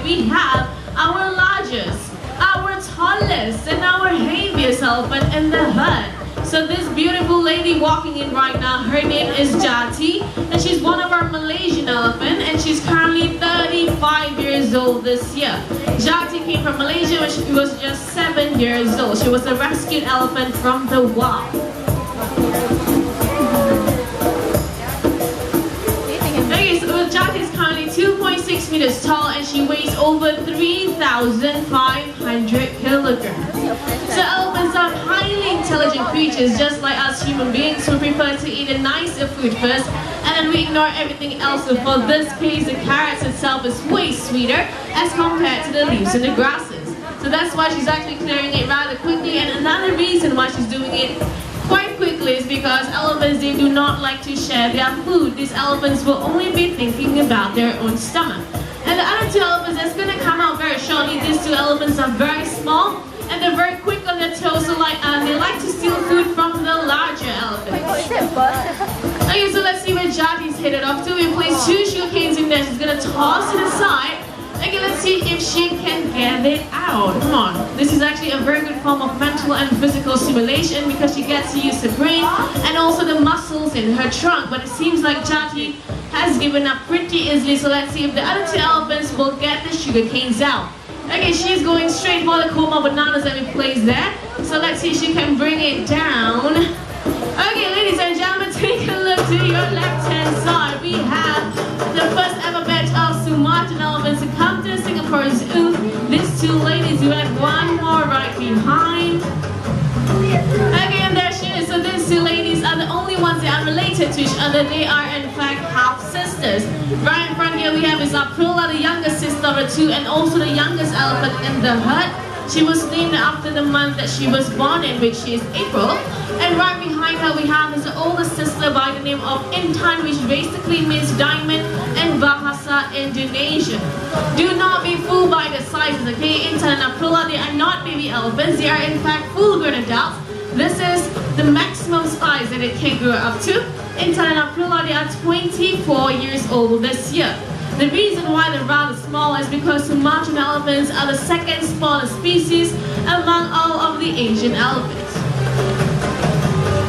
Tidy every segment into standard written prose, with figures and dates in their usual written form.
we have our largest, our tallest, and our heaviest elephant in the herd. So this beautiful lady walking in right now, her name is Jati, and she's one of our Malaysian elephant, and she's currently 35 years old this year. Jati came from Malaysia when she was just 7 years old. She was a rescued elephant from the wild. Okay, so Jati is currently 2.6 meters tall, and she weighs over 3,500 kilograms. So elephants are highly intelligent creatures, just like us human beings who prefer to eat a nicer food first, and then we ignore everything else. So for this case, the carrots itself is way sweeter as compared to the leaves and the grasses. So that's why she's actually clearing it rather quickly, and another reason why she's doing it quite quickly is because elephants, they do not like to share their food. These elephants will only be thinking about their own stomach. And the other two elephants that's going to come out very shortly, these two elephants are very small and they're very quick on their toes, so they like to steal food from the larger elephants. Okay, so let's see where Jati's headed off to. We place 2 sugar canes in there. She's going to toss it aside. Okay, let's see if she can get it out. Come on. This is actually a very good form of mental and physical stimulation because she gets to use her brain and also the muscles in her trunk. But it seems like Jati has given up pretty easily, so let's see if the other 2 elephants will get the sugar canes out. Okay, she's going straight for the coma bananas that we placed there. So let's see if she can bring it down. Okay, ladies and gentlemen, take a look to your left-hand side. We have the first ever batch of Sumatran elephants to come to Singapore Zoo. These 2 ladies, you have one more right behind. Okay, and there she is. So these 2 ladies are the only ones that are related to each other. They are in fact half-sisters. Right in front here we have is Aprula, the youngest sister of the 2, and also the youngest elephant in the herd. She was named after the month that she was born in, which is April. And right behind her we have is the oldest sister by the name of Intan, which basically means diamond in Bahasa Indonesia. Do not be fooled by the sizes, okay? Intan and Aprula, they are not baby elephants. They are in fact full-grown adults. This is the maximum size that it can grow up to. Intan and Aprula, they are 24 years old this year. The reason why they're rather small is because Sumatran elephants are the second smallest species among all of the Asian elephants.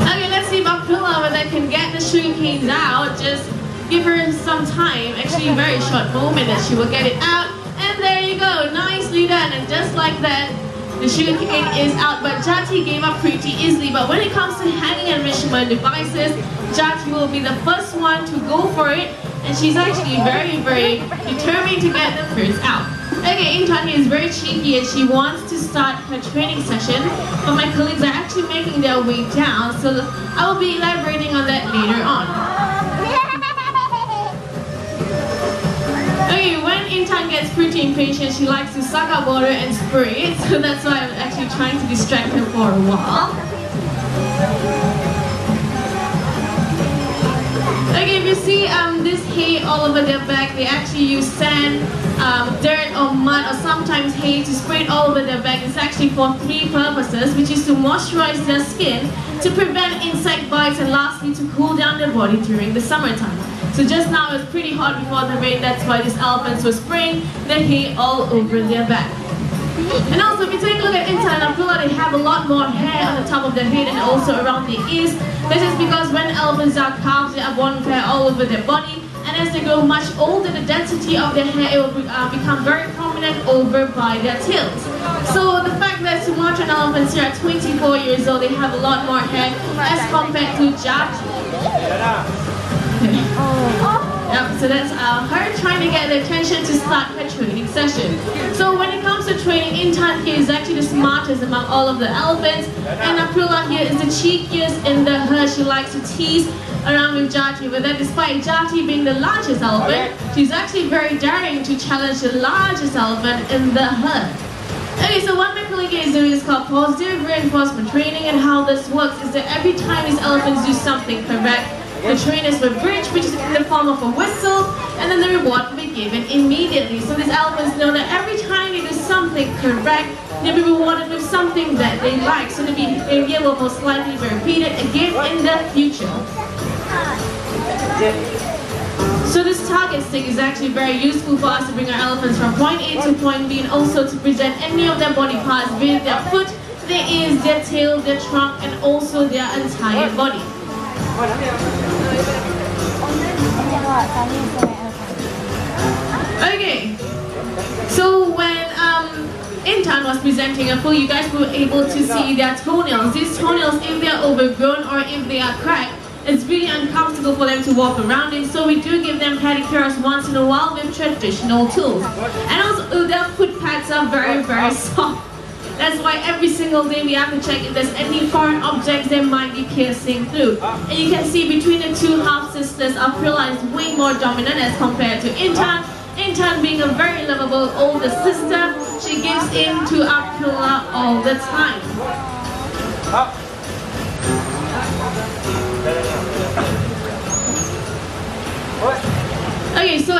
Okay, let's see if Aprula, whether they can get the sugar canes out. Just give her some time, actually a very short moment, that she will get it out. And there you go, nicely done. And just like that, the sugar cane is out. But Jati gave up pretty easily. But when it comes to hanging enrichment devices, Jati will be the first one to go for it. And she's actually very, very determined to get the fruits out. Okay, Intan is very cheeky and she wants to start her training session, but my colleagues are actually making their way down, so I will be elaborating on that later on. Okay, when Intan gets pretty impatient, she likes to suck up water and spray it, so that's why I'm actually trying to distract her for a while. Okay, if you see this hay all over their back, they actually use sand, dirt or mud or sometimes hay to spray it all over their back. It's actually for 3 purposes, which is to moisturize their skin, to prevent insect bites, and lastly to cool down their body during the summertime. So just now it was pretty hot before the rain, that's why these elephants were spraying the hay all over their back. And also, if you take a look at Intan and Aprula, they have a lot more hair on the top of their head and also around the ears. This is because when elephants are calves, they are born with hair all over their body, and as they grow much older, the density of their hair will become very prominent over by their tails. So the fact that Sumatran elephants here at 24 years old, they have a lot more hair as compared to Jati. Yep, so that's her trying to get the attention to start her training session. So when it comes to training, Intan here is actually the smartest among all of the elephants, and Aprula here is the cheekiest in the herd. She likes to tease around with Jati, but then despite Jati being the largest elephant, she's actually very daring to challenge the largest elephant in the herd. Okay, so what my colleague is doing is called positive reinforcement training, and how this works is that every time these elephants do something correct, the trainers will bridge, which is in the form of a whistle, and then the reward will be given immediately. So these elephants know that every time they do something correct, they'll be rewarded with something that they like. So the behavior will most likely be repeated again in the future. So this target stick is actually very useful for us to bring our elephants from point A to point B, and also to present any of their body parts, be it their foot, their ears, their tail, their trunk, and also their entire body. Okay, so when Intan was presenting a fool, you guys were able to see their toenails. These toenails, if they are overgrown or if they are cracked, it's really uncomfortable for them to walk around in, so we do give them pedicures once in a while with traditional tools. And also their foot pads are very, very soft. That's why every single day we have to check if there's any foreign objects they might be piercing through. And you can see between the two half-sisters, Aprila is way more dominant as compared to Intan. Intan being a very lovable older sister, she gives in to Aprila all the time. Okay, so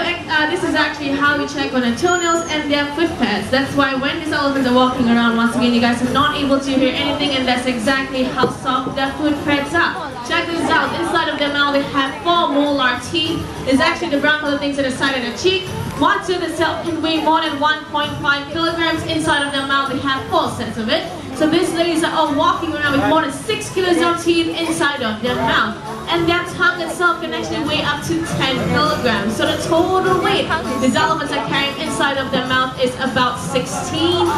this is actually how we check on their toenails and their foot pads. That's why when these elephants are walking around, once again, you guys are not able to hear anything, and that's exactly how soft their foot pads are. Check this out. Inside of their mouth, they have 4 molar teeth. It's actually the brown color things at the side of the cheek. One tooth itself can weigh more than 1.5 kilograms. Inside of their mouth, they have 4 sets of it. So these ladies are all walking around with more than 6 kilos of teeth inside of their mouth. And their tongue itself can actually weigh up to 10 kilograms. So the total weight these elephants are carrying inside of their mouth is about 16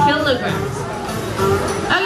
kilograms. Okay.